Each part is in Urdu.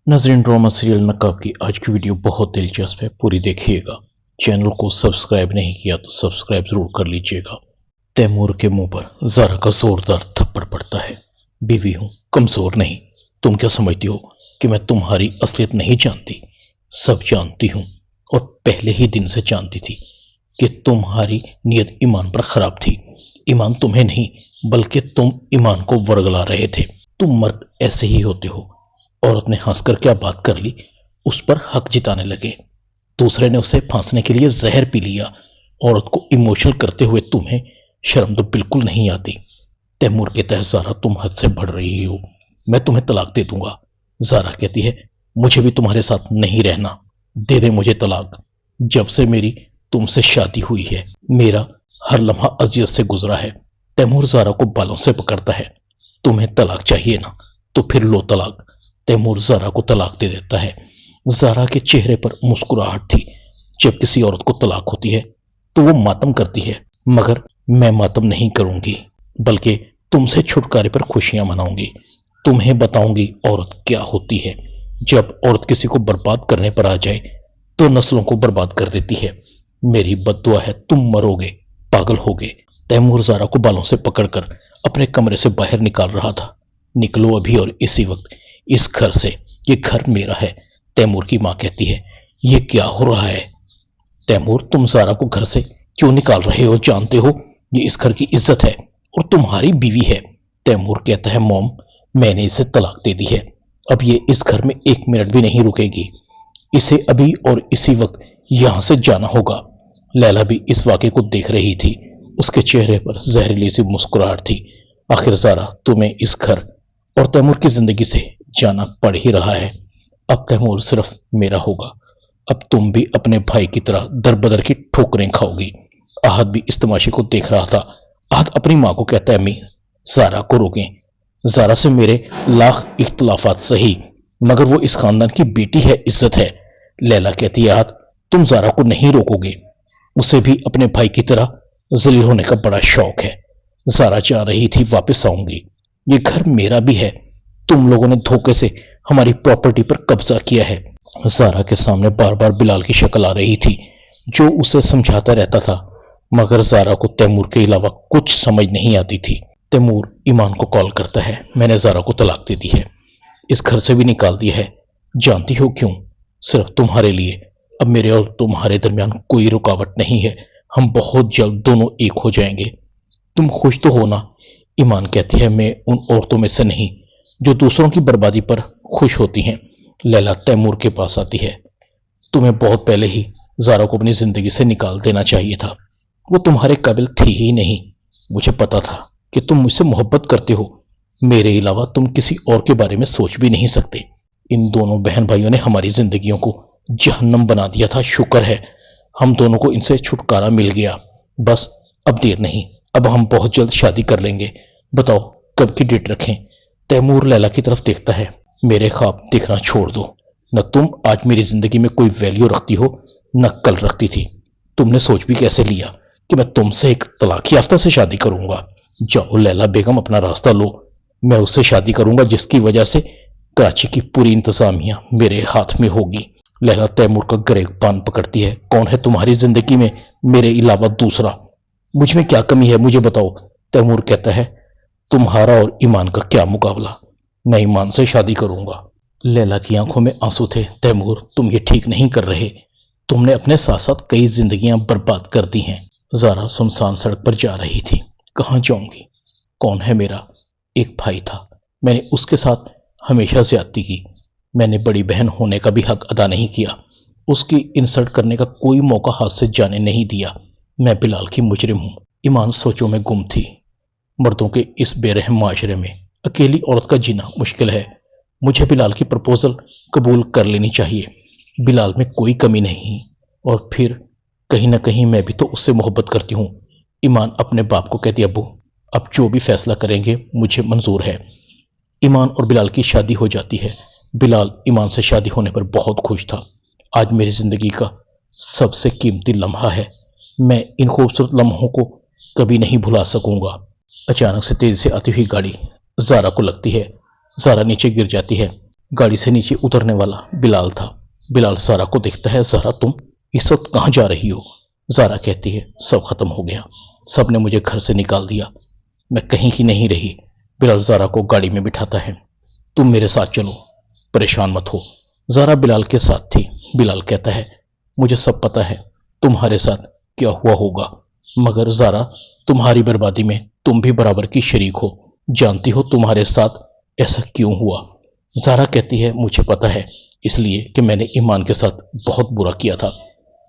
ناظرین، ڈرامہ سیریل نقاب کی آج کی ویڈیو بہت دلچسپ ہے، پوری دیکھیے گا۔ چینل کو سبسکرائب نہیں کیا تو سبسکرائب ضرور کر لیجئے گا۔ تیمور کے منہ پر زارا کا زوردار تھپڑ پڑتا ہے۔ بیوی ہوں، کمزور نہیں۔ تم کیا سمجھتی ہو کہ میں تمہاری اصلیت نہیں جانتی؟ سب جانتی ہوں، اور پہلے ہی دن سے جانتی تھی کہ تمہاری نیت ایمان پر خراب تھی۔ ایمان تمہیں نہیں بلکہ تم ایمان کو ورگلا رہے تھے۔ تم مرد ایسے ہی ہوتے ہو۔ عورت نے ہنس کر کیا بات کر لی، اس پر حق جتانے لگے۔ دوسرے نے اسے پھانسنے کے لیے زہر پی لیا۔ عورت کو ایموشنل کرتے ہوئے تمہیں شرم تو بالکل نہیں آتی۔ تیمور کہتا ہے زارا تم حد سے بڑھ رہی ہو، میں تمہیں طلاق دے دوں گا۔ زارا کہتی ہے مجھے بھی تمہارے ساتھ نہیں رہنا، دے دے مجھے طلاق۔ جب سے میری تم سے شادی ہوئی ہے میرا ہر لمحہ اذیت سے گزرا ہے۔ تیمور زارا کو بالوں سے پکڑتا ہے۔ تمہیں طلاق چاہیے نا تو پھر لو طلاق۔ تیمور زارا کو طلاق دے دیتا ہے۔ زارا کے چہرے پر مسکراہٹ تھی۔ جب کسی عورت کو طلاق ہوتی ہے تو وہ ماتم کرتی ہے، مگر میں ماتم نہیں کروں گی، بلکہ تم سے چھٹکارے پر خوشیاں مناؤں گی۔ تمہیں بتاؤں گی عورت کیا ہوتی ہے۔ جب عورت کسی کو برباد کرنے پر آ جائے تو نسلوں کو برباد کر دیتی ہے۔ میری بد دعا ہے تم مرو گے، پاگل ہوگے۔ تیمور زارا کو بالوں سے پکڑ کر اپنے کمرے سے باہر نکال رہا تھا۔ نکلو ابھی اور اسی وقت اس گھر سے، یہ گھر میرا ہے۔ تیمور کی ماں کہتی ہے یہ کیا ہو رہا ہے؟ تیمور تم زارا کو گھر سے کیوں نکال رہے ہو؟ جانتے ہو یہ اس گھر کی عزت ہے اور تمہاری بیوی ہے۔ تیمور کہتا ہے موم میں نے اسے طلاق دے دی ہے، اب یہ اس گھر میں ایک منٹ بھی نہیں رکے گی۔ اسے ابھی اور اسی وقت یہاں سے جانا ہوگا۔ لیلا بھی اس واقعے کو دیکھ رہی تھی۔ اس کے چہرے پر زہریلی سی مسکراہٹ تھی۔ آخر زارا تمہیں اس گھر اور تیمور کی زندگی سے جانا پڑ ہی رہا ہے۔ اب تیمور صرف میرا ہوگا۔ اب تم بھی اپنے بھائی کی طرح در بدر کی ٹھوکریں کھاؤ گی۔ احد بھی اس تماشے کو دیکھ رہا تھا۔ احد اپنی ماں کو کہتا ہے امی زارا کو روکیں۔ زارا سے میرے لاکھ اختلافات صحیح، مگر وہ اس خاندان کی بیٹی ہے، عزت ہے۔ لیلا کہتی ہے احد تم زارا کو نہیں روکو گے، اسے بھی اپنے بھائی کی طرح ذلیل ہونے کا بڑا شوق ہے۔ زارا چاہ رہی تھی واپس آؤں گی، یہ گھر میرا بھی ہے، تم لوگوں نے دھوکے سے ہماری پراپرٹی پر قبضہ کیا ہے۔ زارا کے سامنے بار بار بلال کی شکل آ رہی تھی جو اسے سمجھاتا رہتا تھا، مگر زارا کو تیمور کے علاوہ کچھ سمجھ نہیں آتی تھی۔ تیمور ایمان کو کال کرتا ہے میں نے زارا کو طلاق دے دی ہے، اس گھر سے بھی نکال دیا ہے۔ جانتی ہو کیوں؟ صرف تمہارے لیے۔ اب میرے اور تمہارے درمیان کوئی رکاوٹ نہیں ہے، ہم بہت جلد دونوں ایک ہو جائیں گے۔ تم خوش تو ہو نا؟ ایمان کہتی ہے میں ان عورتوں میں سے نہیں جو دوسروں کی بربادی پر خوش ہوتی ہیں۔ لیلا تیمور کے پاس آتی ہے۔ تمہیں بہت پہلے ہی زارا کو اپنی زندگی سے نکال دینا چاہیے تھا، وہ تمہارے قابل تھی ہی نہیں۔ مجھے پتا تھا کہ تم مجھ سے محبت کرتے ہو، میرے علاوہ تم کسی اور کے بارے میں سوچ بھی نہیں سکتے۔ ان دونوں بہن بھائیوں نے ہماری زندگیوں کو جہنم بنا دیا تھا، شکر ہے ہم دونوں کو ان سے چھٹکارا مل گیا۔ بس اب دیر نہیں، اب ہم بہت جلد شادی کر لیں گے۔ بتاؤ کب کی ڈیٹ رکھیں؟ تیمور لیلا کی طرف دیکھتا ہے۔ میرے خواب دیکھنا چھوڑ دو، نہ تم آج میری زندگی میں کوئی ویلیو رکھتی ہو نہ کل رکھتی تھی۔ تم نے سوچ بھی کیسے لیا کہ میں تم سے ایک طلاق یافتہ سے شادی کروں گا؟ جاؤ لیلا بیگم اپنا راستہ لو، میں اس سے شادی کروں گا جس کی وجہ سے کراچی کی پوری انتظامیہ میرے ہاتھ میں ہوگی۔ لیلا تیمور کا گریبان پکڑتی ہے۔ کون ہے تمہاری زندگی میں میرے علاوہ دوسرا؟ مجھ میں کیا کمی ہے مجھے بتاؤ۔ تیمور کہتا ہے تمہارا اور ایمان کا کیا مقابلہ، میں ایمان سے شادی کروں گا۔ لیلا کی آنکھوں میں آنسو تھے۔ تیمور تم یہ ٹھیک نہیں کر رہے، تم نے اپنے ساتھ ساتھ کئی زندگیاں برباد کر دی ہیں۔ زارا سنسان سڑک پر جا رہی تھی۔ کہاں جاؤں گی؟ کون ہے میرا ایک بھائی تھا، میں نے اس کے ساتھ ہمیشہ زیادتی کی، میں نے بڑی بہن ہونے کا بھی حق ادا نہیں کیا، اس کی انسلٹ کرنے کا کوئی موقع ہاتھ سے جانے نہیں دیا۔ میں بلال کی مجرم ہوں۔ ایمان سوچوں میں گم تھی۔ مردوں کے اس بے رحم معاشرے میں اکیلی عورت کا جینا مشکل ہے۔ مجھے بلال کی پرپوزل قبول کر لینی چاہیے۔ بلال میں کوئی کمی نہیں، اور پھر کہیں نہ کہیں میں بھی تو اس سے محبت کرتی ہوں۔ ایمان اپنے باپ کو کہتی ابو اب جو بھی فیصلہ کریں گے مجھے منظور ہے۔ ایمان اور بلال کی شادی ہو جاتی ہے۔ بلال ایمان سے شادی ہونے پر بہت خوش تھا۔ آج میری زندگی کا سب سے قیمتی لمحہ ہے، میں ان خوبصورت لمحوں کو کبھی نہیں بھلا سکوں گا۔ اچانک سے تیزی سے آتی ہوئی گاڑی زارا کو لگتی ہے۔ زارا نیچے گر جاتی ہے۔ گاڑی سے نیچے اترنے والا بلال تھا۔ بلال زارا کو دیکھتا ہے، زارا تم اس وقت کہاں جا رہی ہو؟ زارا کہتی ہے سب ختم ہو گیا، سب نے مجھے گھر سے نکال دیا، میں کہیں کی نہیں رہی۔ بلال زارا کو گاڑی میں بٹھاتا ہے، تم میرے ساتھ چلو، پریشان مت ہو۔ زارا بلال کے ساتھ تھی۔ بلال کہتا ہے مجھے سب پتا ہے تمہارے ساتھ کیا ہوا ہوگا، مگر زارا تمہاری بربادی میں تم بھی برابر کی شریک ہو، جانتی ہو تمہارے ساتھ ایسا کیوں ہوا؟ زارا کہتی ہے مجھے پتا ہے، اس لیے کہ میں نے ایمان کے ساتھ بہت برا کیا تھا۔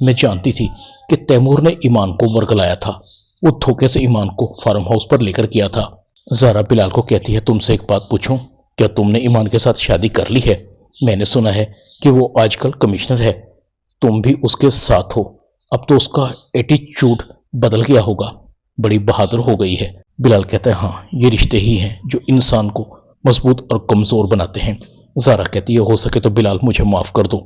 میں جانتی تھی کہ تیمور نے ایمان کو ورگلایا تھا، وہ دھوکے سے ایمان کو فارم ہاؤس پر لے کر کیا تھا۔ زارا بلال کو کہتی ہے تم سے ایک بات پوچھوں، کیا تم نے ایمان کے ساتھ شادی کر لی ہے؟ میں نے سنا ہے کہ وہ آج کل کمشنر ہے، تم بھی اس کے ساتھ ہو، اب تو اس کا ایٹیچیوڈ بدل گیا ہوگا، بڑی بہادر ہو گئی ہے۔ بلال کہتا ہے ہاں، یہ رشتے ہی ہیں جو انسان کو مضبوط اور کمزور بناتے ہیں۔ زارا کہتی ہے ہو سکے تو بلال مجھے معاف کر دو،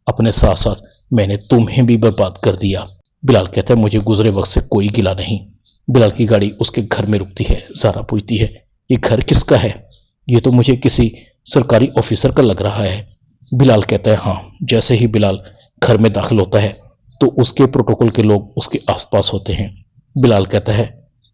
اپنے ساتھ ساتھ میں نے تمہیں بھی برباد کر دیا۔ بلال کہتا ہے مجھے گزرے وقت سے کوئی گلہ نہیں۔ بلال کی گاڑی اس کے گھر میں رکتی ہے۔ زارا پوچھتی ہے یہ گھر کس کا ہے؟ یہ تو مجھے کسی سرکاری آفیسر کا لگ رہا ہے۔ بلال کہتا ہے ہاں۔ جیسے ہی بلال گھر میں داخل ہوتا ہے تو اس کے پروٹوکول کے لوگ اس کے آس پاس ہوتے ہیں۔ بلال کہتا ہے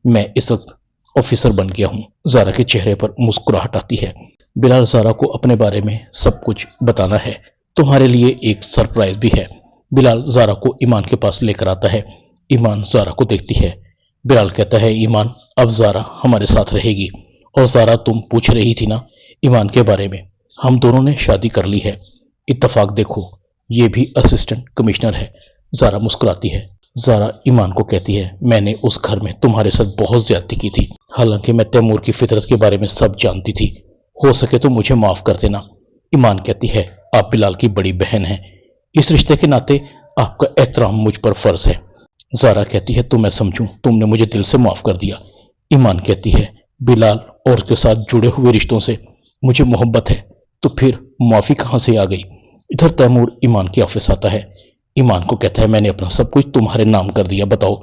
میں اس وقت آفیسر بن گیا ہوں۔ زارا کے چہرے پر مسکراہٹ آتی ہے۔ بلال زارا کو اپنے بارے میں سب کچھ بتانا ہے، تمہارے لیے ایک سرپرائز بھی ہے۔ بلال زارا کو ایمان کے پاس لے کر آتا ہے۔ ایمان زارا کو دیکھتی ہے۔ بلال کہتا ہے ایمان اب زارا ہمارے ساتھ رہے گی۔ اور زارا تم پوچھ رہی تھی نا ایمان کے بارے میں، ہم دونوں نے شادی کر لی ہے۔ اتفاق دیکھو یہ بھی اسسٹنٹ کمشنر ہے۔ زارا مسکراتی ہے۔ زارا ایمان کو کہتی ہے میں نے اس گھر میں تمہارے ساتھ بہت زیادتی کی تھی، حالانکہ میں تیمور کی فطرت کے بارے میں سب جانتی تھی، ہو سکے تو مجھے معاف کر دینا۔ ایمان کہتی ہے آپ بلال کی بڑی بہن ہیں، اس رشتے کے ناطے آپ کا احترام مجھ پر فرض ہے۔ زارا کہتی ہے تو میں سمجھوں تم نے مجھے دل سے معاف کر دیا۔ ایمان کہتی ہے بلال اور اس کے ساتھ جڑے ہوئے رشتوں سے مجھے محبت ہے، تو پھر معافی کہاں سے آ گئی؟ ادھر تیمور ایمان کے آفس آتا ہے۔ ایمان کو کہتا ہے میں نے اپنا سب کچھ تمہارے نام کر دیا، بتاؤ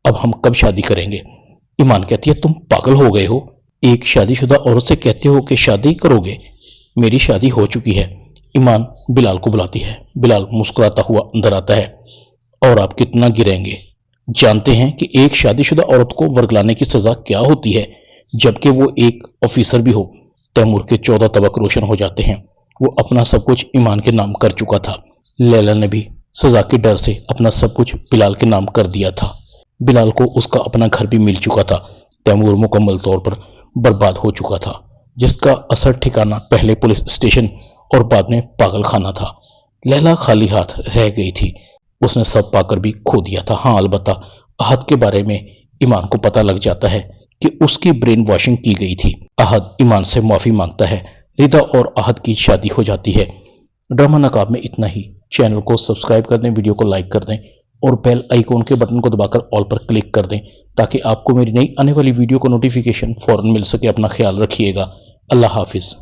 اب ہم کب شادی کریں گے؟ ایمان کہتی ہے تم پاگل ہو گئے ہو، ایک شادی شدہ عورت سے کہتے ہو کہ شادی کرو گے؟ میری شادی ہو چکی ہے۔ ایمان بلال کو بلاتی ہے۔ بلال مسکراتا ہوا اندر آتا ہے۔ اور آپ کتنا گریں گے؟ جانتے ہیں کہ ایک شادی شدہ عورت کو ورگلانے کی سزا کیا ہوتی ہے، جبکہ وہ ایک آفیسر بھی ہو؟ تیمور کے 14 طبق روشن ہو جاتے ہیں۔ وہ اپنا سب کچھ ایمان کے نام کر چکا تھا۔ لیلا نے بھی سزا کے ڈر سے اپنا سب کچھ بلال کے نام کر دیا تھا۔ بلال کو اس کا اپنا گھر بھی مل چکا تھا۔ تیمور مکمل طور پر برباد ہو چکا تھا، جس کا اثر ٹھکانہ پہلے پولیس اسٹیشن اور بعد میں پاگل خانہ تھا۔ لیلا خالی ہاتھ رہ گئی تھی، اس نے سب پا کر بھی کھو دیا تھا۔ ہاں البتہ احد کے بارے میں ایمان کو پتہ لگ جاتا ہے کہ اس کی برین واشنگ کی گئی تھی۔ احد ایمان سے معافی مانگتا ہے، ردا اور احد کی شادی ہو جاتی ہے۔ ڈرامہ نقاب میں اتنا ہی۔ چینل کو سبسکرائب کر دیں، ویڈیو کو لائک کر دیں اور بیل آئیکن کے بٹن کو دبا کر آل پر کلک کر دیں تاکہ آپ کو میری نئی آنے والی ویڈیو کو نوٹیفیکیشن فوراً مل سکے۔ اپنا خیال رکھیے گا۔ اللہ حافظ۔